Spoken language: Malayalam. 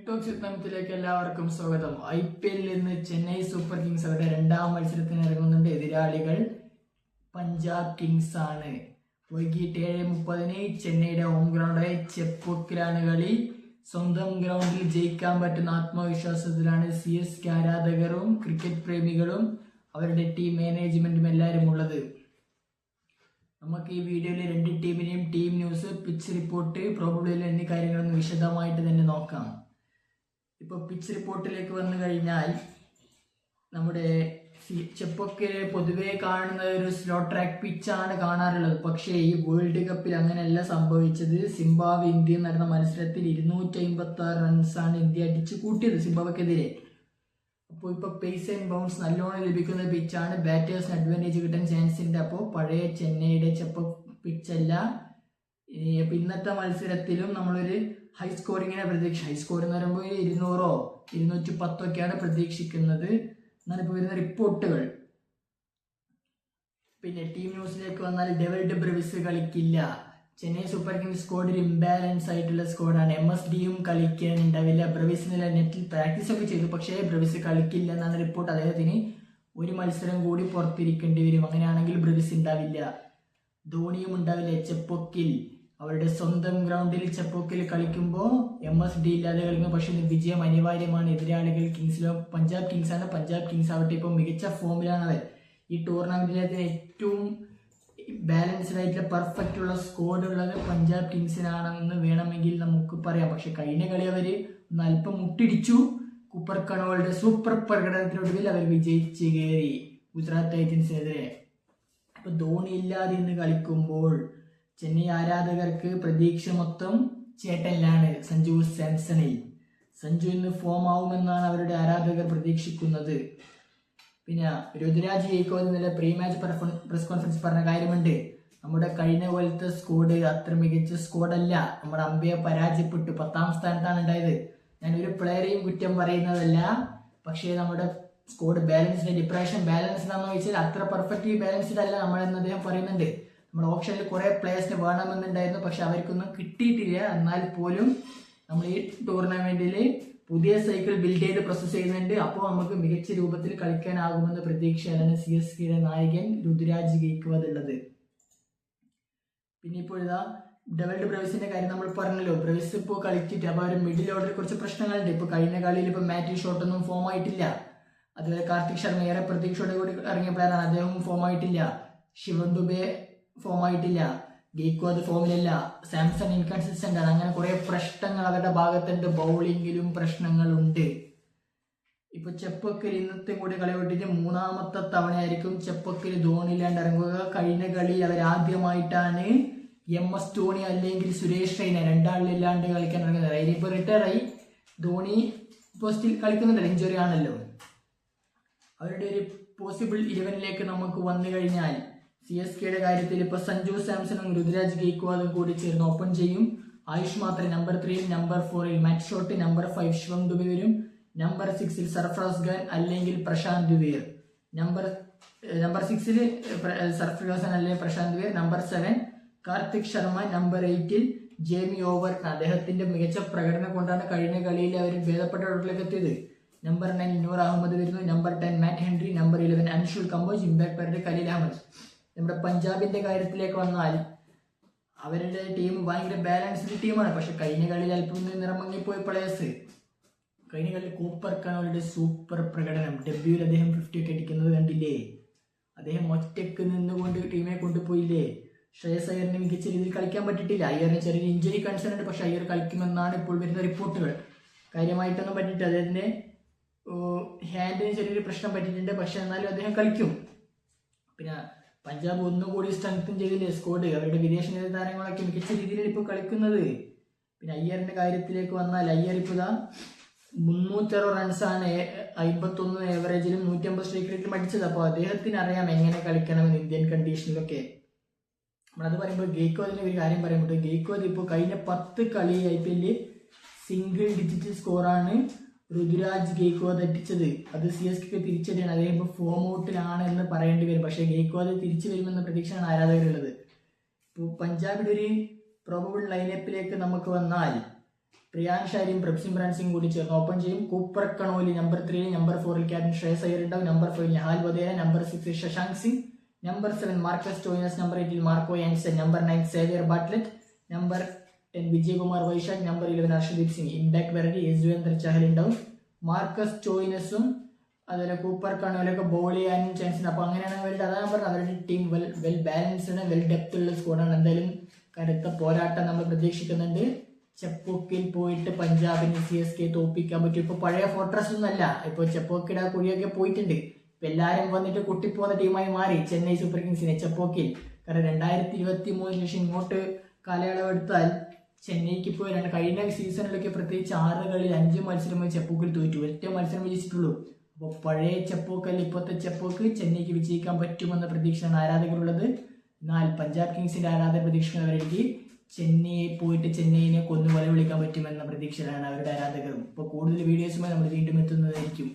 ടോക്സ് യുദ്ധത്തിലേക്ക് എല്ലാവർക്കും സ്വാഗതം. IPL ഇന്ന് ചെന്നൈ സൂപ്പർ കിങ്സ് അവരുടെ രണ്ടാം മത്സരത്തിന് ഇറങ്ങുന്നുണ്ട്. എതിരാളികൾ പഞ്ചാബ് കിങ്സ് ആണ്. വൈകിട്ട് 7:30 ചെന്നൈയുടെ ഹോം ഗ്രൗണ്ടായ ചെപ്പോക്കിലാണ് കളി. സ്വന്തം ഗ്രൗണ്ടിൽ ജയിക്കാൻ പറ്റുന്ന ആത്മവിശ്വാസത്തിലാണ് CSK ആരാധകരും ക്രിക്കറ്റ് പ്രേമികളും അവരുടെ ടീം മാനേജ്മെന്റും എല്ലാവരും ഉള്ളത്. നമുക്ക് ഈ വീഡിയോയിൽ രണ്ട് ടീമിനെയും team news, pitch report, probable എന്നീ കാര്യങ്ങളൊന്ന് വിശദമായിട്ട് തന്നെ നോക്കാം. ഇപ്പോൾ പിച്ച് റിപ്പോർട്ടിലേക്ക് വന്നു കഴിഞ്ഞാൽ നമ്മുടെ ചെപ്പോക്കിൽ പൊതുവെ കാണുന്ന ഒരു സ്ലോ ട്രാക്ക് പിച്ചാണ് കാണാറുള്ളത്. പക്ഷേ ഈ വേൾഡ് കപ്പിൽ അങ്ങനെയല്ല സംഭവിച്ചത്. സിംബാബ്വെ ഇന്ത്യ നടന്ന മത്സരത്തിൽ 256 റൺസാണ് ഇന്ത്യ അടിച്ചു കൂട്ടിയത് സിംബാബ്വെക്കെതിരെ. അപ്പോൾ ഇപ്പോൾ പേസ് ആൻഡ് ബൗൺസ് നല്ലോണം ലഭിക്കുന്ന പിച്ചാണ്. ബാറ്റേഴ്സിന് അഡ്വാൻറ്റേജ് കിട്ടാൻ ചാൻസ് ഉണ്ട്. അപ്പോൾ പഴയ ചെന്നൈയുടെ ചെപ്പോ പിച്ചല്ല. അപ്പോൾ ഇന്നത്തെ മത്സരത്തിലും നമ്മളൊരു ഹൈ സ്കോറിങ്ങിനെ ഹൈ സ്കോർ എന്ന് പറയുമ്പോൾ 200 210 പ്രതീക്ഷിക്കുന്നത് എന്നാണ് ഇപ്പോൾ വരുന്ന റിപ്പോർട്ടുകൾ. പിന്നെ ടീം ന്യൂസിലേക്ക് വന്നാൽ ഡേവിഡ് ബ്രവിസ് കളിക്കില്ല. ചെന്നൈ സൂപ്പർ കിങ്സ് സ്ക്വാഡിൽ ഇംബാലൻസ് ആയിട്ടുള്ള സ്ക്വാഡാണ്. MSDയും കളിക്കാനുണ്ടാവില്ല. ബ്രവിസ് നെറ്റിൽ പ്രാക്ടീസ് ഒക്കെ ചെയ്തു, പക്ഷേ ബ്രവിസ് കളിക്കില്ല എന്നാണ് റിപ്പോർട്ട്. അദ്ദേഹത്തിന് ഒരു മത്സരം കൂടി പുറത്തിരിക്കേണ്ടി വരും. അങ്ങനെയാണെങ്കിൽ ബ്രവിസ് ഉണ്ടാവില്ല. ധോണിയും ഉണ്ടാവില്ല. ചെപ്പോക്കിൽ അവരുടെ സ്വന്തം ഗ്രൗണ്ടിൽ ചെപ്പോക്കിൽ കളിക്കുമ്പോൾ MSD ഇല്ലാതെ കളിക്കുന്നു. പക്ഷേ വിജയം അനിവാര്യമാണ്. എതിരാളികൾ പഞ്ചാബ് കിങ്സ് ആണ്. പഞ്ചാബ് കിങ്സ് ആവട്ടെ ഇപ്പോൾ മികച്ച ഫോമിലാണ് അവർ. ഈ ടൂർണമെന്റിലെ ഏറ്റവും ബാലൻസ്ഡ് ആയിട്ടുള്ള പെർഫെക്റ്റ് ഉള്ള സ്ക്വാഡ് ഉള്ളത് പഞ്ചാബ് കിങ്സിനാണെന്ന് വേണമെങ്കിൽ നമുക്ക് പറയാം. പക്ഷെ കഴിഞ്ഞ കളി അവർ അല്പം മുട്ടിടിച്ചു. കൂപ്പർ കണോളുടെ സൂപ്പർ പ്രകടനത്തിനൊടുവിൽ അവർ വിജയിച്ച് കയറി ഗുജറാത്ത് ടൈറ്റൻസിനെതിരെ. അപ്പൊ ധോണി ഇല്ലാതെ ഇന്ന് കളിക്കുമ്പോൾ ചെന്നൈ ആരാധകർക്ക് പ്രതീക്ഷ മൊത്തം ചേട്ടനിലാണ്, സഞ്ജു സാംസണിൽ. സഞ്ജു ഇന്ന് ഫോം ആവുമെന്നാണ് അവരുടെ ആരാധകർ പ്രതീക്ഷിക്കുന്നത്. പിന്നെ ഋതുരാജ് ഗെയ്ക്വാദ് ഇന്നലെ പ്രീ മാച്ച് പ്രസ് കോൺഫറൻസ് പറഞ്ഞ കാര്യമുണ്ട്. നമ്മുടെ കഴിഞ്ഞ പോലത്തെ സ്ക്വാഡ് അത്ര മികച്ച സ്ക്വാഡല്ല. നമ്മുടെ അമ്പയെ പരാജയപ്പെട്ടു, 10ാം സ്ഥാനത്താണ് ഉണ്ടായത്. ഞാൻ ഒരു പ്ലെയറെയും കുറ്റം പറയുന്നതല്ല. പക്ഷേ നമ്മുടെ സ്ക്വാഡ് ബാലൻസ്ഡ്, ഡിപ്രഷൻ ബാലൻസ്ഡ് ആണെന്ന് ചോദിച്ചാൽ അത്ര പെർഫെക്റ്റ്ലി ബാലൻസ്ഡ് അല്ല നമ്മളെന്ന് അദ്ദേഹം പറയുന്നുണ്ട്. നമ്മുടെ ഓപ്ഷനിൽ കുറെ പ്ലേയേഴ്സിന് വേണമെന്നുണ്ടായിരുന്നു, പക്ഷെ അവർക്കൊന്നും കിട്ടിയിട്ടില്ല. എന്നാൽ പോലും നമ്മൾ ഈ ടൂർണമെന്റിൽ പുതിയ സൈക്കിൾ ബിൽഡ് ചെയ്ത് പ്രോസസ് ചെയ്യുന്നുണ്ട്. അപ്പോൾ നമുക്ക് മികച്ച രൂപത്തിൽ കളിക്കാനാകുമെന്ന പ്രതീക്ഷയിലാണ് CSKയുടെ നായകൻ ഋതുരാജ് ഗെയ്ക്വാദ് ഉള്ളത്. പിന്നെ ഇപ്പോൾ ഇതാ ഡേവിഡ് ബ്രവിസിന്റെ കാര്യം നമ്മൾ പറഞ്ഞല്ലോ. ബ്രവിസ് ഇപ്പോൾ കളിച്ചിട്ട് അപ്പോൾ ഒരു മിഡിൽ ഓർഡറിൽ കുറച്ച് പ്രശ്നങ്ങളുണ്ട്. ഇപ്പോൾ കഴിഞ്ഞ കളിയിൽ ഇപ്പോൾ മാത്യു ഷോട്ടൊന്നും ഫോം ആയിട്ടില്ല. അതുപോലെ കാർത്തിക് ശർമ്മ ഏറെ പ്രതീക്ഷയോടെ കൂടി ഇറങ്ങിയപ്പോഴാണ്, അദ്ദേഹം ഫോം ആയിട്ടില്ല. ശിവൻ ദുബെ ഫോം ആയിട്ടില്ല. ഗെയ്ക്വാദ് ഫോമിലല്ല. സാംസൺ ഇൻകൺസിസ്റ്റന്റ് ആണ്. അങ്ങനെ കുറെ പ്രശ്നങ്ങൾ അവരുടെ ഭാഗത്തുണ്ട്. ബൗളിങ്ങിലും പ്രശ്നങ്ങളുണ്ട്. ഇപ്പൊ ചെപ്പോക്കിൽ ഇന്നത്തെ കൂടി കളി വിട്ടിട്ട് 3ാമത്തെ തവണയായിരിക്കും ചെപ്പോക്കിൽ ധോണി ഇല്ലാണ്ട് ഇറങ്ങുക. കഴിഞ്ഞ കളിയിൽ അവർ ആദ്യമായിട്ടാണ് MS ധോണി അല്ലെങ്കിൽ സുരേഷ് റെയ്ന രണ്ടാളില്ലാണ്ട് കളിക്കാൻ ഇറങ്ങുന്നത്. അതിനിപ്പോ റിട്ടയർ ആയി. ധോണി പോസ്റ്റിൽ കളിക്കുന്നുണ്ടല്ലോ, ഇഞ്ചുറി ആണല്ലോ. അവരുടെ ഒരു പോസിബിൾ 11ലേക്ക് നമുക്ക് വന്നു കഴിഞ്ഞാൽ CSKയുടെ കാര്യത്തിൽ ഇപ്പൊ സഞ്ജു സാംസണും ഋതുരാജ് ഗെയ്ക്വാദും കൂടി ചേർന്ന് ഓപ്പൺ ചെയ്യും. ആയുഷ് മാത്രം നമ്പർ 3ൽ, നമ്പർ 4ൽ Matt Short, number 5 Shivam Dube വരും. നമ്പർ 6ൽ സർഫറാസ് ഖാൻ അല്ലെങ്കിൽ പ്രശാന്ത് വീർ. നമ്പർ 6ൽ സർഫറാസ് ഖാൻ അല്ലെങ്കിൽ പ്രശാന്ത് വീർ. നമ്പർ 7 കാർത്തിക് ശർമ്മ. നമ്പർ 8ൽ ജേമി ഓവർട്ടൺ. അദ്ദേഹത്തിന്റെ മികച്ച പ്രകടനം കൊണ്ടാണ് കഴിഞ്ഞ കളിയിൽ അവർ ഭേദപ്പെട്ട റോട്ടിലേക്ക് എത്തിയത്. നമ്പർ 9 നൂർ അഹമ്മദ് വരുന്നു. Number 10 Matt Henry. Number 11 Anshul Kamboj. Impact player Khaleel Ahmed. നമ്മുടെ പഞ്ചാബിന്റെ കാര്യത്തിലേക്ക് വന്നാൽ അവരുടെ ടീം ഭയങ്കര ബാലൻസ്ഡ് ടീമാണ്. പക്ഷെ കഴിഞ്ഞ കളിയിൽ അല്പം നിറമങ്ങിപ്പോയി പ്ലേയേഴ്സ്. കഴിഞ്ഞ കളിയിൽ കൂപ്പർ കണോളുടെ സൂപ്പർ പ്രകടനം. ഡെബ്യൂവിൽ അദ്ദേഹം 50 ഒക്കെ അടിക്കുന്നത് കണ്ടില്ലേ? അദ്ദേഹം ഒറ്റയ്ക്ക് നിന്നുകൊണ്ട് ടീമിനെ കൊണ്ടുപോയില്ലേ? ശ്രേയസ് അയ്യറിന് മികച്ച രീതിയിൽ കളിക്കാൻ പറ്റിയിട്ടില്ല. അയ്യറിന് ചെറിയൊരു ഇഞ്ചുറി കൺസേൺ ഉണ്ട്. പക്ഷെ അയ്യർ കളിക്കുമെന്നാണ് ഇപ്പോൾ വരുന്ന റിപ്പോർട്ടുകൾ. കാര്യമായിട്ടൊന്നും പറ്റിയിട്ട് അദ്ദേഹത്തിന്റെ ഹാൻഡിന് ചെറിയൊരു പ്രശ്നം പറ്റിയിട്ടുണ്ട്. പക്ഷെ എന്നാലും അദ്ദേഹം കളിക്കും. പിന്നെ പഞ്ചാബ് ഒന്നുകൂടി സ്ട്രെങ്തൻ ചെയ്തില്ലേ സ്ക്വാഡ്. അവരുടെ വിദേശ താരങ്ങളൊക്കെ മികച്ച രീതിയിലാണ് ഇപ്പോൾ കളിക്കുന്നത്. പിന്നെ അയ്യറിന്റെ കാര്യത്തിലേക്ക് വന്നാൽ അയ്യർ ഇപ്പോൾ 360 റൺസാണ് 51 ഏവറേജിലും 150 സ്ട്രൈക്ക് റേറ്റിലും അടിച്ചത്. അപ്പോൾ അദ്ദേഹത്തിന് അറിയാം എങ്ങനെ കളിക്കണമെന്ന് ഇന്ത്യൻ കണ്ടീഷനിലൊക്കെ. നമ്മളത് പറയുമ്പോൾ ഗെയ്ക്വാദിന്റെ ഒരു കാര്യം പറയുമ്പോൾ ഗെയ്ക്വാദ് ഇപ്പോൾ കഴിഞ്ഞ 10 കളി IPL സിംഗിൾ ഡിജിറ്റ് സ്കോറാണ് ഋതുരാജ് ഗെയ്ക്വാദ് അടിച്ചത്. അത് CSKക്ക് തിരിച്ചടിയാണ്. അദ്ദേഹം ഇപ്പോൾ ഫോം ഔട്ടിലാണ് എന്ന് പറയേണ്ടി വരും. പക്ഷേ ഗെയ്ക്വാദ് തിരിച്ചു വരുമെന്ന പ്രതീക്ഷയാണ് ആരാധകരുള്ളത്. ഇപ്പോൾ പഞ്ചാബിന്റെ ഒരു പ്രോബബിൾ ലൈനപ്പിലേക്ക് നമുക്ക് വന്നാൽ പ്രിയാൻ ഷാരിയും പ്രഭ്സിമ്രാൻ സിംഗ് കൂടി ചേർന്ന് ഓപ്പൺ ചെയ്യും. Cooper Connolly number 3, number 4 captain Shreyas Iyer ഉണ്ടാവും. Number 5 Nehal Wadhera, number 6 Shashank Singh, number 7 Marcus Stoinis, number 8 Marco Jansen, number 9 Xavier Bartlett, number 10 Vijaykumar Vyshak, number 11 Harshdeep Singh. Impact variety Yuzvendra Chahal ഉണ്ടാവും. മാർക്കസ് സ്റ്റോയിനസും അതുപോലെ കൂപ്പർ കണോലൊക്കെ ബോൾ ചെയ്യാനും ചാൻസ് ഉണ്ട്. അപ്പോൾ അങ്ങനെയാണ് അതാണ് പറഞ്ഞത്, അവരുടെ team well balanced, well depth ഉള്ള സ്കോഡാണ്. എന്തായാലും കടുത്ത പോരാട്ടം നമ്മൾ പ്രതീക്ഷിക്കുന്നുണ്ട്. ചെപ്പോക്കിൽ പോയിട്ട് പഞ്ചാബിന് CSK തോപ്പിക്കാൻ പറ്റും. ഇപ്പൊ പഴയ ഫോർട്രസ് ഒന്നല്ല, ഇപ്പൊ ചെപ്പോക്കിയുടെ കുഴിയൊക്കെ പോയിട്ടുണ്ട്. ഇപ്പൊ എല്ലാരും വന്നിട്ട് കുട്ടിപ്പോകുന്ന ടീമായി മാറി ചെന്നൈ സൂപ്പർ കിങ്സിനെ ചെപ്പോക്കിൽ. കാരണം 2023 ശേഷം ഇങ്ങോട്ട് കാലയളവ് എടുത്താൽ ചെന്നൈക്ക് ഇപ്പോൾ കഴിഞ്ഞ സീസണിലൊക്കെ പ്രത്യേകിച്ച് 6 കളിയിൽ 5 മത്സരമായി ചെപ്പോക്കിൽ തോറ്റു, ഒറ്റ മത്സരം വിജയിച്ചിട്ടുള്ളൂ. അപ്പോൾ പഴയ ചെപ്പോക്കല്ല ഇപ്പോഴത്തെ ചെപ്പോക്ക്, ചെന്നൈക്ക് വിജയിക്കാൻ പറ്റുമെന്ന പ്രതീക്ഷയാണ് ആരാധകരുള്ളത്. എന്നാൽ പഞ്ചാബ് കിങ്സിന്റെ ആരാധകർ പ്രതീക്ഷിക്കുന്നവർക്ക് ചെന്നൈയെ പോയിട്ട് ചെന്നൈയിനെ കൊന്നു വിളിക്കാൻ പറ്റുമെന്ന പ്രതീക്ഷയിലാണ് അവരുടെ ആരാധകരും. ഇപ്പോൾ കൂടുതൽ വീഡിയോസുമായി നമ്മൾ വീണ്ടും എത്തുന്നതായിരിക്കും.